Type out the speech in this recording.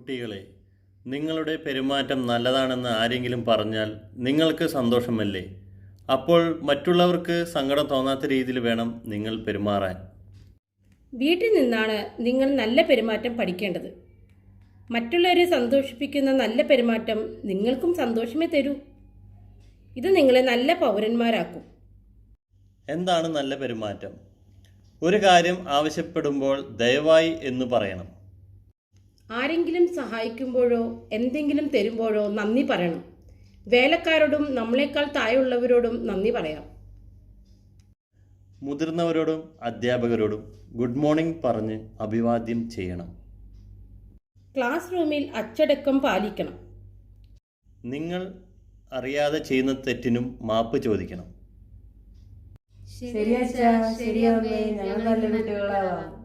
കുട്ടികളെ, നിങ്ങളുടെ പെരുമാറ്റം നല്ലതാണെന്ന് ആരെങ്കിലും പറഞ്ഞാൽ നിങ്ങൾക്ക് സന്തോഷമല്ലേ? അപ്പോൾ മറ്റുള്ളവർക്ക് സങ്കടം തോന്നാത്ത രീതിയിൽ വേണം നിങ്ങൾ പെരുമാറാൻ. വീട്ടിൽ നിന്നാണ് നിങ്ങൾ നല്ല പെരുമാറ്റം പഠിക്കേണ്ടത്. മറ്റുള്ളവരെ സന്തോഷിപ്പിക്കുന്ന നല്ല പെരുമാറ്റം നിങ്ങൾക്കും സന്തോഷമേ തരൂ. ഇത് നിങ്ങളെ നല്ല പൗരന്മാരാക്കും. എന്താണ് നല്ല പെരുമാറ്റം? ഒരു കാര്യം ആവശ്യപ്പെടുമ്പോൾ ദയവായി എന്ന് പറയണം. ആരെങ്കിലും സഹായിക്കുമ്പോഴോ എന്തെങ്കിലും തരുമ്പോഴോ നന്ദി പറയണം. വേലക്കാരോടും നമ്മളെക്കാൾ താഴെയുള്ളവരോടും നന്ദി പറയാം. മുതിർന്നവരോടും അധ്യാപകരോടും ഗുഡ് മോർണിംഗ് പറഞ്ഞ് അഭിവാദ്യം ചെയ്യണം. ക്ലാസ് റൂമിൽ അച്ചടക്കം പാലിക്കണം. നിങ്ങൾ അറിയാതെ ചെയ്യുന്ന തെറ്റിനും മാപ്പ് ചോദിക്കണം. ശരി അച്ഛാ, ശരി അമ്മേ, ഞങ്ങൾ നല്ല കുട്ടികളാവാം.